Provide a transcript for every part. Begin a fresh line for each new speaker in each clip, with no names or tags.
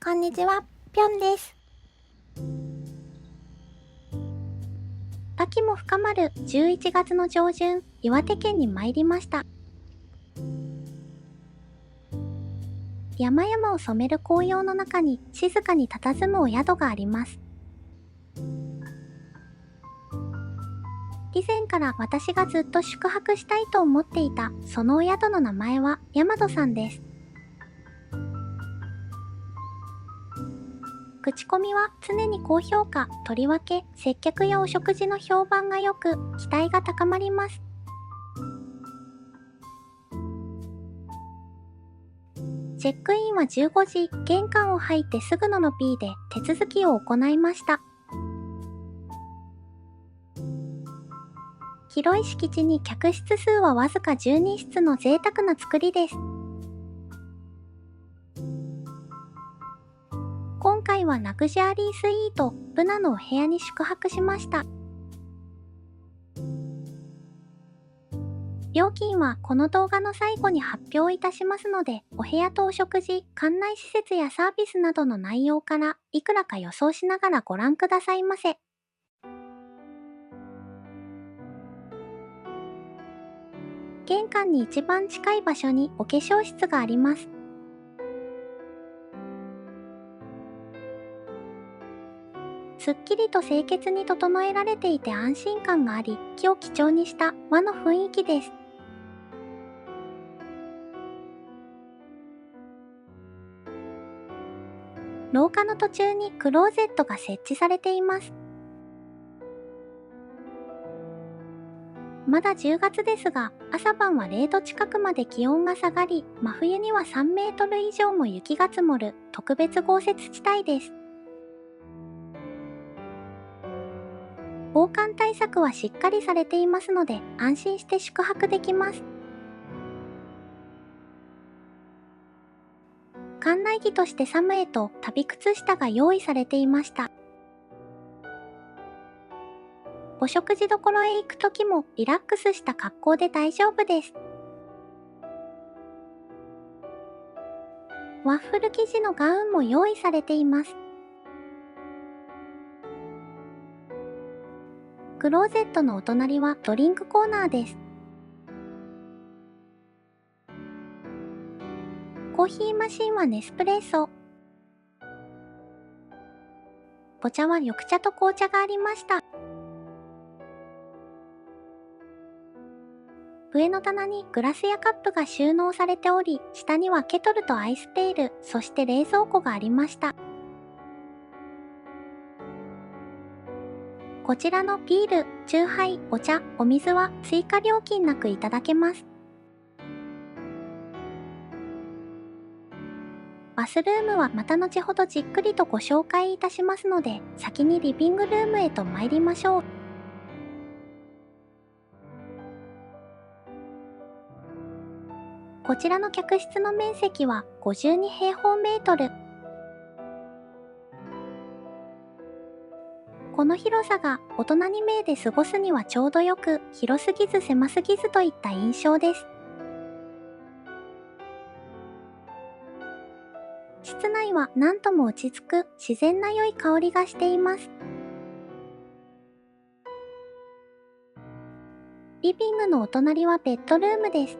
こんにちは、ぴょんです。秋も深まる11月の上旬、岩手県に参りました。山々を染める紅葉の中に静かに佇むお宿があります。以前から私がずっと宿泊したいと思っていたそのお宿の名前は大和さんです。口コミは常に高評価、とりわけ接客やお食事の評判が良く、期待が高まります。チェックインは15時、玄関を入ってすぐのロビーで手続きを行いました。広い敷地に客室数はわずか12室の贅沢な作りです。今回はラグジュアリースイート、ブナのお部屋に宿泊しました。料金はこの動画の最後に発表いたしますので、お部屋とお食事、館内施設やサービスなどの内容からいくらか予想しながらご覧くださいませ。玄関に一番近い場所にお化粧室があります。すっきりと清潔に整えられていて安心感があり、木を基調にした和の雰囲気です。廊下の途中にクローゼットが設置されています。まだ10月ですが、朝晩は0度近くまで気温が下がり、真冬には3メートル以上も雪が積もる特別豪雪地帯です。防寒対策はしっかりされていますので、安心して宿泊できます。館内着としてサムエと旅靴下が用意されていました。お食事処へ行くときもリラックスした格好で大丈夫です。ワッフル生地のガウンも用意されています。クローゼットのお隣はドリンクコーナーです。コーヒーマシンはネスプレッソ。お茶は緑茶と紅茶がありました。上の棚にグラスやカップが収納されており、下にはケトルとアイスペール、そして冷蔵庫がありました。こちらのビール、チューハイ、お茶、お水は追加料金なくいただけます。バスルームはまた後ほどじっくりとご紹介いたしますので、先にリビングルームへと参りましょう。こちらの客室の面積は52平方メートル。この広さが大人2名で過ごすにはちょうどよく、広すぎず狭すぎずといった印象です。室内は何とも落ち着く自然な良い香りがしています。リビングのお隣はベッドルームです。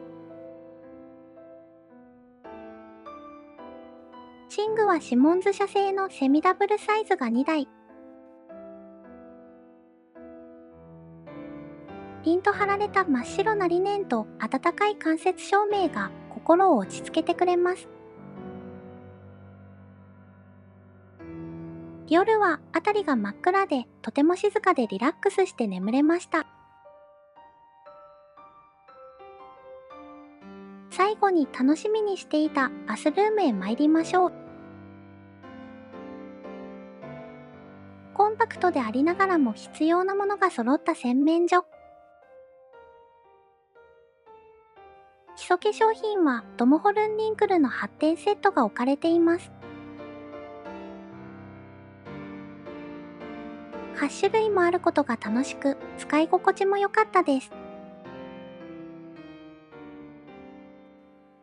寝具はシモンズ社製のセミダブルサイズが2台。ピンと張られた真っ白なリネンと温かい間接照明が心を落ち着けてくれます。夜は辺りが真っ暗でとても静かでリラックスして眠れました。最後に楽しみにしていたバスルームへ参りましょう。コンパクトでありながらも必要なものが揃った洗面所。基礎化粧品はドモホルンリンクルの発展セットが置かれています。8種類もあることが楽しく、使い心地も良かったです。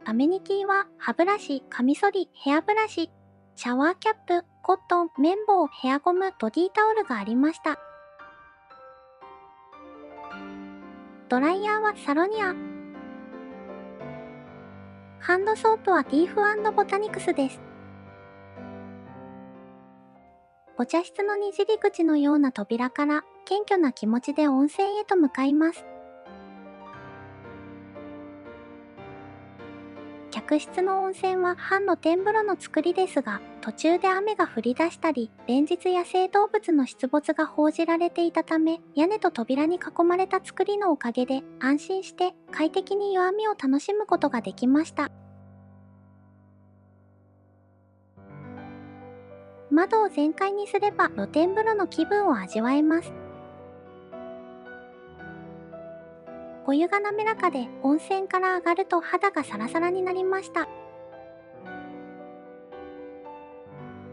アメニティは歯ブラシ、カミソリ、ヘアブラシ。シャワーキャップ、コットン、綿棒、ヘアゴム、ボディタオルがありました。ドライヤーはサロニア。ハンドソープはディーフ&ボタニクスです。お茶室のにじり口のような扉から謙虚な気持ちで温泉へと向かいます。客室の温泉は半露天風呂の作りですが、途中で雨が降り出したり、連日野生動物の出没が報じられていたため、屋根と扉に囲まれた作りのおかげで安心して快適に湯あみを楽しむことができました。窓を全開にすれば露天風呂の気分を味わえます。お湯が滑らかで温泉から上がると肌がサラサラになりました。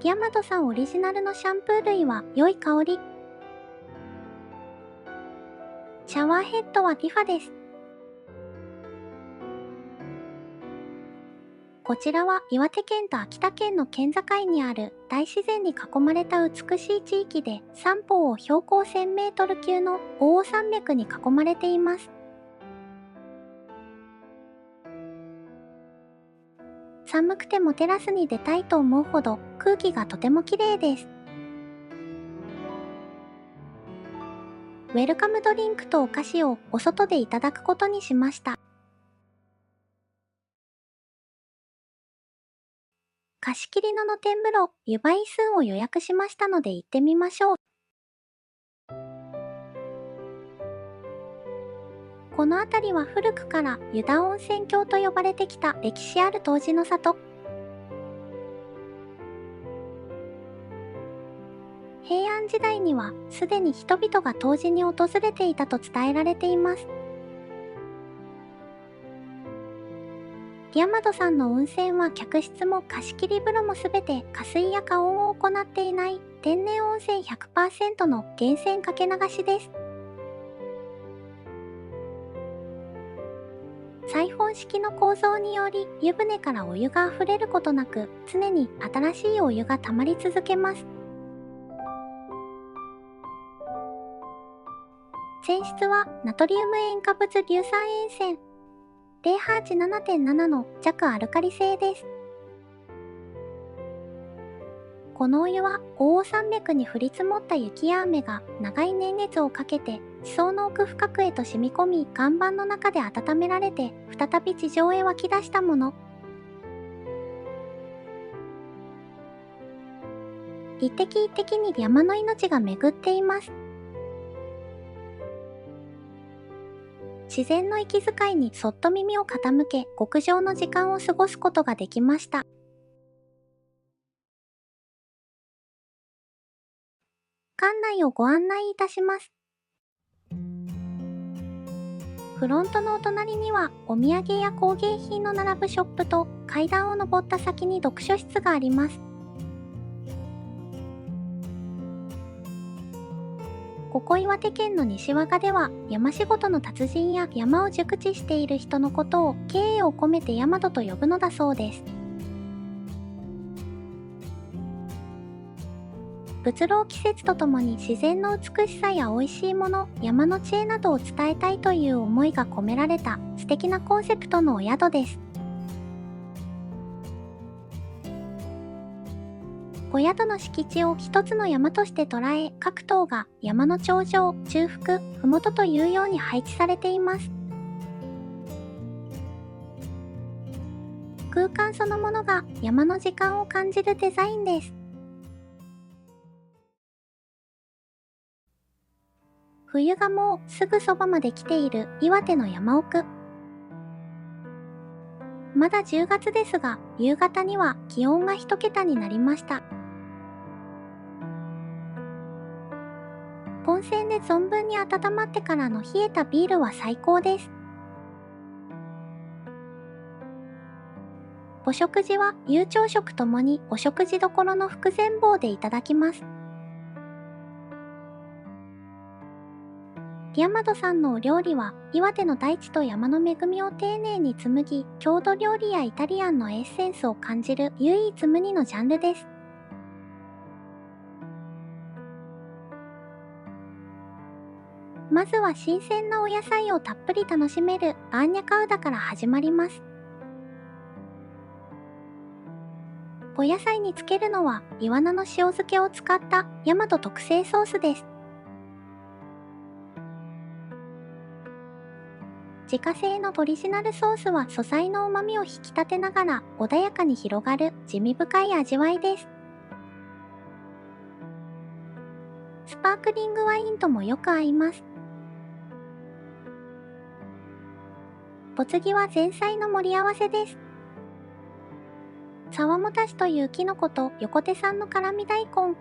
ヤマトさんオリジナルのシャンプー類は良い香り。シャワーヘッドはリファです。こちらは岩手県と秋田県の県境にある大自然に囲まれた美しい地域で、三方を標高1000メートル級の奥羽山脈に囲まれています。寒くてもテラスに出たいと思うほど空気がとても綺麗です。ウェルカムドリンクとお菓子をお外でいただくことにしました。貸し切りの露天風呂、湯葉イスンを予約しましたので行ってみましょう。この辺りは古くから湯田温泉郷と呼ばれてきた歴史ある湯治の里。平安時代にはすでに人々が湯治に訪れていたと伝えられています。ヤマトさんの温泉は客室も貸し切り風呂もすべて加水や加温を行っていない天然温泉 100% の源泉かけ流しです。サイフォン式の構造により湯船からお湯が溢れることなく、常に新しいお湯が溜まり続けます。泉質はナトリウム塩化物硫酸塩泉。pH 7.7 の弱アルカリ性です。このお湯は奥羽山脈に降り積もった雪や雨が長い年月をかけて地層の奥深くへと染み込み、岩盤の中で温められて再び地上へ湧き出したもの。一滴一滴に山の命が巡っています。自然の息遣いにそっと耳を傾け、極上の時間を過ごすことができました。館内をご案内いたします。フロントのお隣にはお土産や工芸品の並ぶショップと、階段を上った先に読書室があります。ここ岩手県の西和賀では、山仕事の達人や山を熟知している人のことを敬意を込めて大和と呼ぶのだそうです。物浪季節とともに自然の美しさや美味しいもの、山の知恵などを伝えたいという思いが込められた素敵なコンセプトのお宿です。お宿の敷地を一つの山として捉え、各棟が山の頂上、中腹、麓というように配置されています。空間そのものが山の時間を感じるデザインです。冬がもうすぐそばまで来ている岩手の山奥。まだ10月ですが、夕方には気温が1桁になりました。温泉で存分に温まってからの冷えたビールは最高です。お食事は夕朝食ともにお食事処の福膳房でいただきます。大和さんのお料理は、岩手の大地と山の恵みを丁寧に紡ぎ、郷土料理やイタリアンのエッセンスを感じる唯一無二のジャンルです。まずは新鮮なお野菜をたっぷり楽しめるバーニャカウダから始まります。お野菜につけるのは、イワナの塩漬けを使った大和特製ソースです。自家製のオリジナルソースは素材の旨味を引き立てながら穏やかに広がる滋味深い味わいです。スパークリングワインともよく合います。お次は前菜の盛り合わせです。サワモタシというキノコと横手産の辛味大根、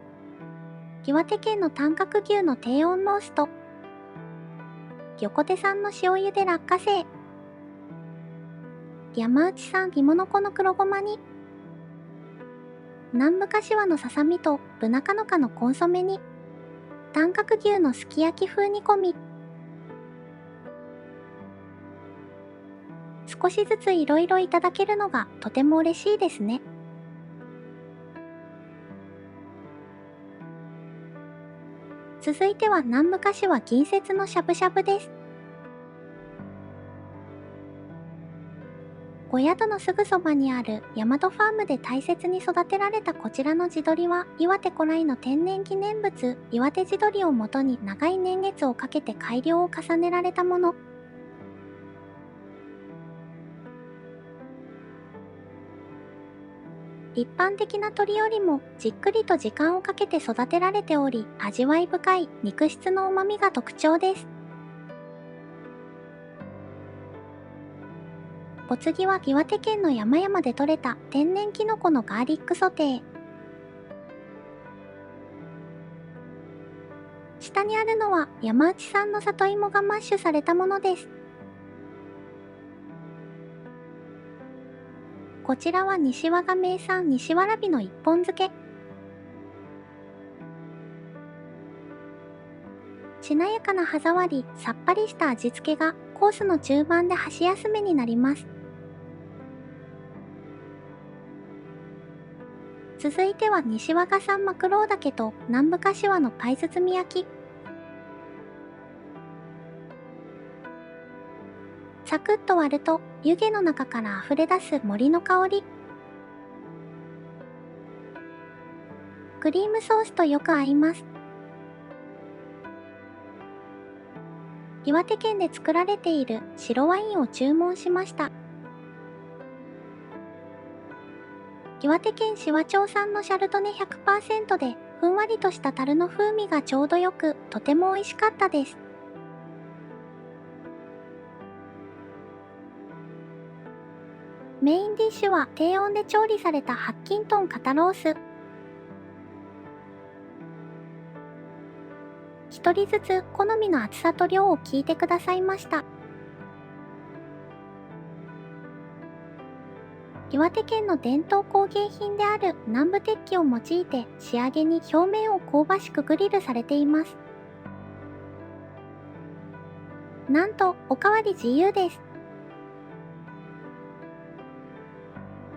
岩手県の短角牛の低温ロースト、横手産の塩茹で落花生、山内産芋の子の黒ごま煮、南部柏のささみとブナカノカのコンソメ煮、短角牛のすき焼き風煮込み。少しずついろいろいただけるのがとても嬉しいですね。続いては南部柏銀節のしゃぶしゃぶです。お宿のすぐそばにある大和ファームで大切に育てられたこちらの地鶏は、岩手古来の天然記念物、岩手地鶏をもとに長い年月をかけて改良を重ねられたもの。一般的な鶏よりもじっくりと時間をかけて育てられており、味わい深い肉質の旨味が特徴です。お次は岩手県の山々で採れた天然キノコのガーリックソテー。下にあるのは山内産の里芋がマッシュされたものです。こちらは西和が名産西わらびの一本漬け。しなやかな歯触り、さっぱりした味付けがコースの中盤で箸休めになります。続いては西和賀産マクロウダケと南部柏のパイ包み焼き。サクッと割ると湯気の中から溢れ出す森の香り。クリームソースとよく合います。岩手県で作られている白ワインを注文しました。岩手県紫波町産のシャルドネ 100% で、ふんわりとした樽の風味がちょうどよく、とても美味しかったです。メインディッシュは低温で調理された白金豚肩ロース。一人ずつ好みの厚さと量を聞いてくださいました。岩手県の伝統工芸品である南部鉄器を用いて仕上げに表面を香ばしくグリルされています。なんとおかわり自由です。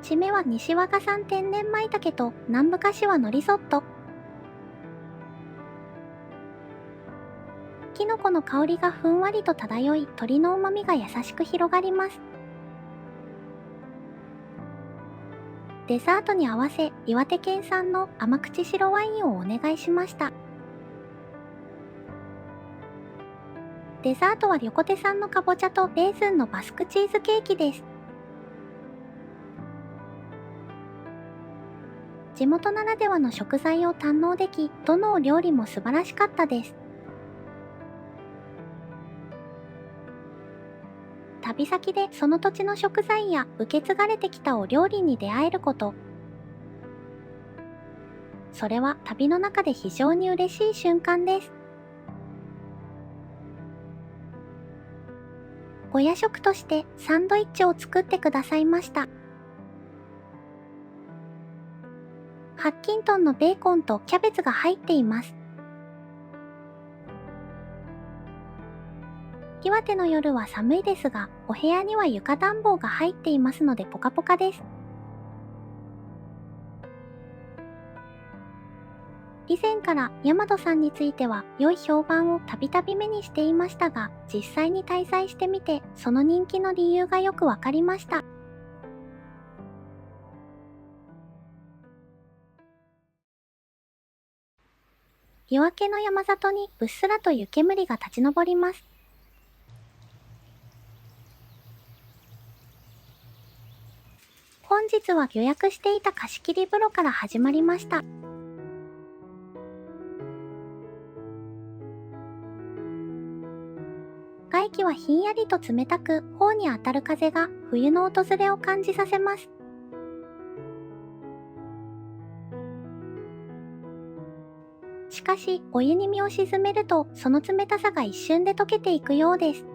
締めは西和賀産天然舞茸と南部柏のリゾット。きのこの香りがふんわりと漂い、鶏の旨味が優しく広がります。デザートに合わせ、岩手県産の甘口白ワインをお願いしました。デザートは横手産のかぼちゃとレーズンのバスクチーズケーキです。地元ならではの食材を堪能でき、どのお料理も素晴らしかったです。旅先でその土地の食材や受け継がれてきたお料理に出会えること。それは旅の中で非常に嬉しい瞬間です。お夜食としてサンドイッチを作ってくださいました。白金豚のベーコンとキャベツが入っています。岩手の夜は寒いですが、お部屋には床暖房が入っていますのでポカポカです。以前から大和さんについては良い評判をたびたび目にしていましたが、実際に滞在してみて、その人気の理由がよくわかりました。夜明けの山里にうっすらと湯煙が立ち上ります。本日は予約していた貸し切り風呂から始まりました。外気はひんやりと冷たく、頬に当たる風が冬の訪れを感じさせます。しかし、お湯に身を沈めると、その冷たさが一瞬で溶けていくようです。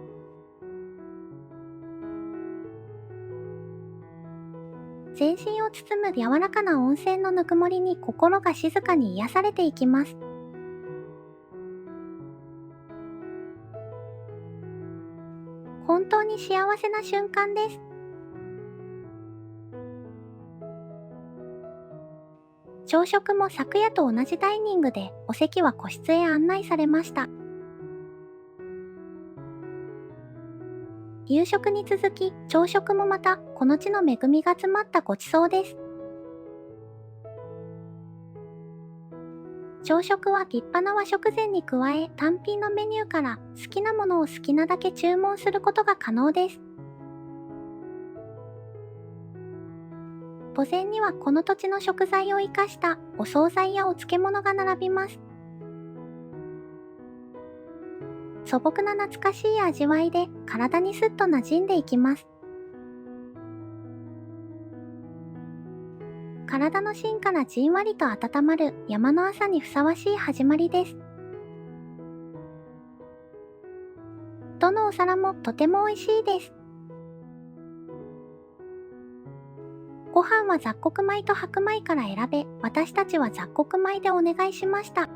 全身を包む柔らかな温泉のぬくもりに心が静かに癒されていきます。本当に幸せな瞬間です。朝食も昨夜と同じダイニングで、お席は個室へ案内されました。夕食に続き、朝食もまた、この地の恵みが詰まったごちそうです。朝食は立派な和食膳に加え、単品のメニューから好きなものを好きなだけ注文することが可能です。墓前にはこの土地の食材を生かしたお惣菜やお漬物が並びます。素朴な懐かしい味わいで体にすっと馴染んでいきます。体の芯からじんわりと温まる山の朝にふさわしい始まりです。どのお皿もとても美味しいです。ご飯は雑穀米と白米から選べ、私たちは雑穀米でお願いしました。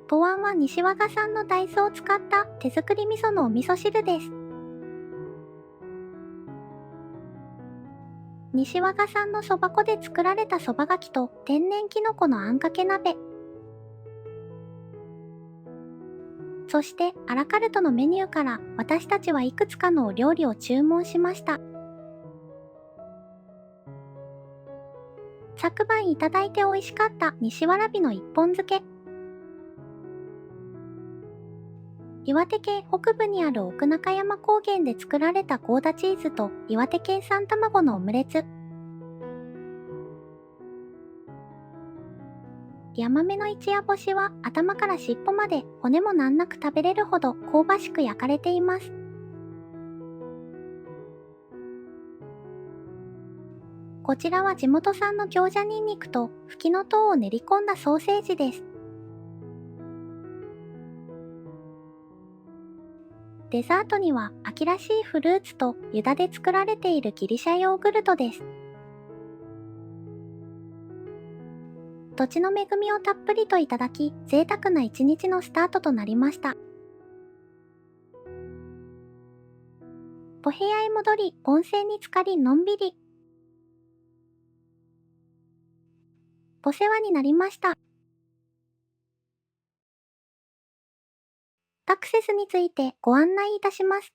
とあんは西和賀産の大豆を使った手作り味噌のお味噌汁です。西和賀産のそば粉で作られたそばがきと天然きのこのあんかけ鍋。そしてアラカルトのメニューから私たちはいくつかのお料理を注文しました。昨晩いただいて美味しかった西わらびの一本漬け。岩手県北部にある奥中山高原で作られたゴーダチーズと岩手県産卵のオムレツ。ヤマメの一夜干しは頭から尻尾まで骨も難なく食べれるほど香ばしく焼かれています。こちらは地元産の行者ニンニクとフキノトウを練り込んだソーセージです。デザートには秋らしいフルーツとユダで作られているギリシャヨーグルトです。土地の恵みをたっぷりといただき、贅沢な一日のスタートとなりました。お部屋へ戻り、温泉に浸かりのんびり。お世話になりました。アクセスについてご案内いたします。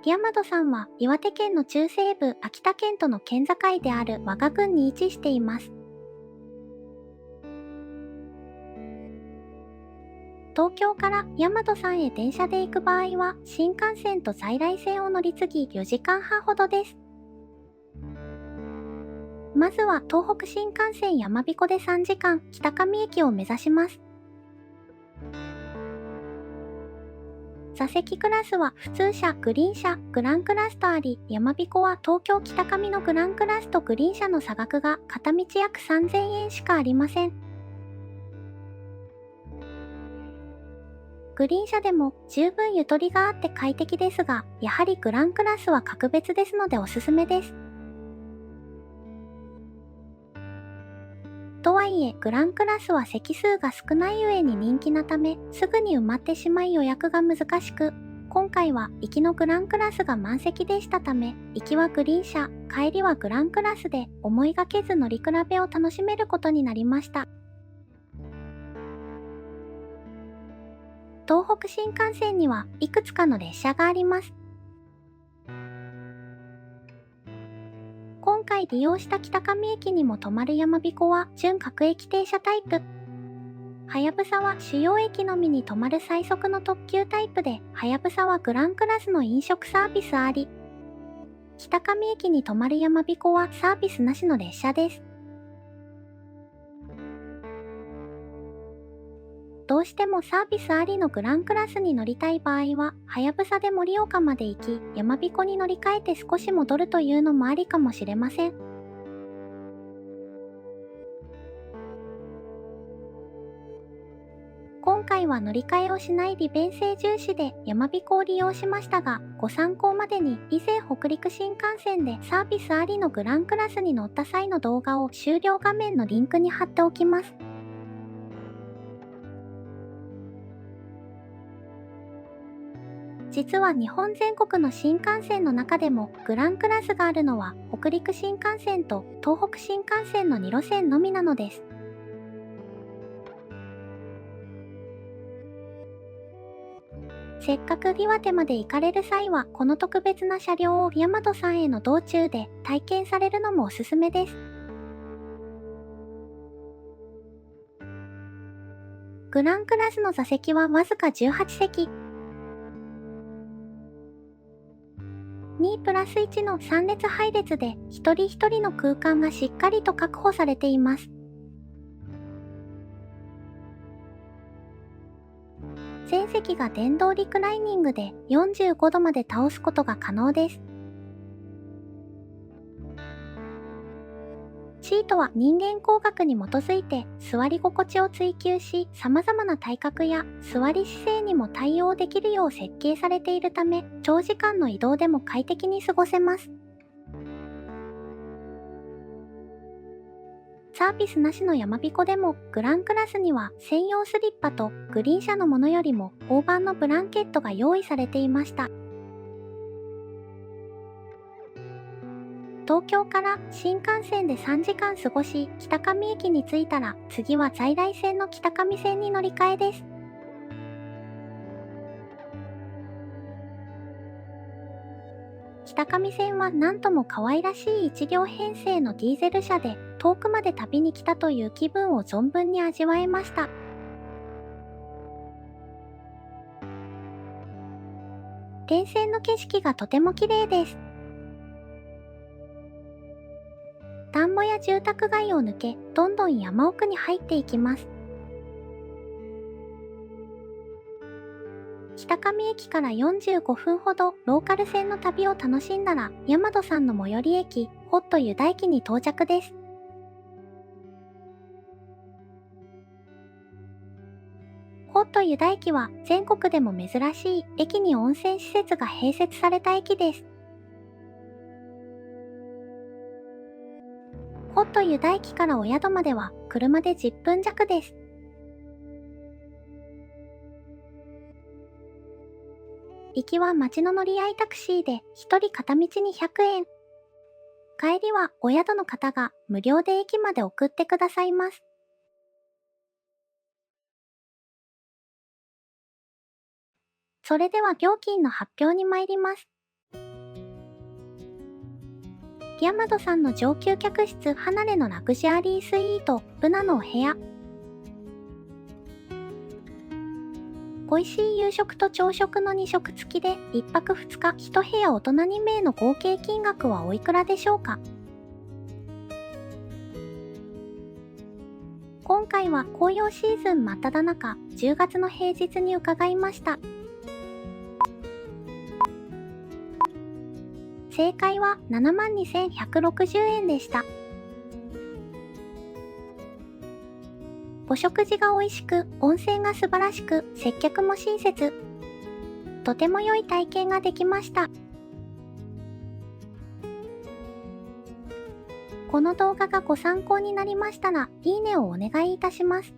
大和さんは岩手県の中西部、秋田県との県境である和賀郡に位置しています。東京から大和さんへ電車で行く場合は、新幹線と在来線を乗り継ぎ4時間半ほどです。まずは東北新幹線やまびこで3時間、北上駅を目指します。座席クラスは普通車、グリーン車、グランクラスとあり、やまびこは東京北上のグランクラスとグリーン車の差額が片道約3000円しかありません。グリーン車でも十分ゆとりがあって快適ですが、やはりグランクラスは格別ですのでおすすめです。とははいえグランクラスは席数が少ない上に人気なため、すぐに埋まってしまい予約が難しく、今回は行きのグランクラスが満席でしたため、行きはグリーン車、帰りはグランクラスで思いがけず乗り比べを楽しめることになりました。東北新幹線にはいくつかの列車があります。今回利用した北上駅にも止まるやまびこは準各駅停車タイプ。はやぶさは主要駅のみに止まる最速の特急タイプで、はやぶさはグランクラスの飲食サービスあり。北上駅に止まるやまびこはサービスなしの列車です。どうしてもサービスありのグランクラスに乗りたい場合は、はやぶさで盛岡まで行き、やまびこに乗り換えて少し戻るというのもありかもしれません。今回は乗り換えをしない利便性重視でやまびこを利用しましたが、ご参考までに以前北陸新幹線でサービスありのグランクラスに乗った際の動画を終了画面のリンクに貼っておきます。実は日本全国の新幹線の中でもグランクラスがあるのは北陸新幹線と東北新幹線の2路線のみなのです。せっかく岩手まで行かれる際はこの特別な車両を大和さんへの道中で体験されるのもおすすめです。グランクラスの座席はわずか18席。2プラス1の3列配列で一人一人の空間がしっかりと確保されています。全席が電動リクライニングで45度まで倒すことが可能です。シートは人間工学に基づいて座り心地を追求し、様々な体格や座り姿勢にも対応できるよう設計されているため、長時間の移動でも快適に過ごせます。サービスなしのやまびこでもグランクラスには専用スリッパとグリーン車のものよりも大判のブランケットが用意されていました。東京から新幹線で3時間過ごし、北上駅に着いたら次は在来線の北上線に乗り換えです。北上線はなんとも可愛らしい1両編成のディーゼル車で、遠くまで旅に来たという気分を存分に味わえました。沿線の景色がとても綺麗です。田んぼや住宅街を抜け、どんどん山奥に入っていきます。北上駅から45分ほどローカル線の旅を楽しんだら、大和さんの最寄り駅、ホット湯田駅に到着です。ホット湯田駅は全国でも珍しい駅に温泉施設が併設された駅です。ホット湯田駅からお宿までは車で10分弱です。行きは町の乗り合いタクシーで1人片道に100円。帰りはお宿の方が無料で駅まで送ってくださいます。それでは料金の発表に参ります。大和さんの上級客室離れのラグジュアリースイート、ブナのお部屋。美味しい夕食と朝食の2食付きで1泊2日1部屋大人2名の合計金額はおいくらでしょうか？今回は紅葉シーズン真っ只中、10月の平日に伺いました。正解は72,160円でした。お食事が美味しく、温泉が素晴らしく、接客も親切。とても良い体験ができました。この動画がご参考になりましたら、いいねをお願いいたします。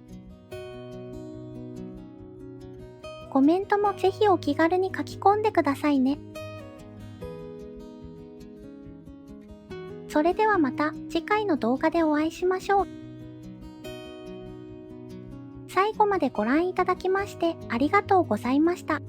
コメントもぜひお気軽に書き込んでくださいね。それではまた次回の動画でお会いしましょう。最後までご覧いただきましてありがとうございました。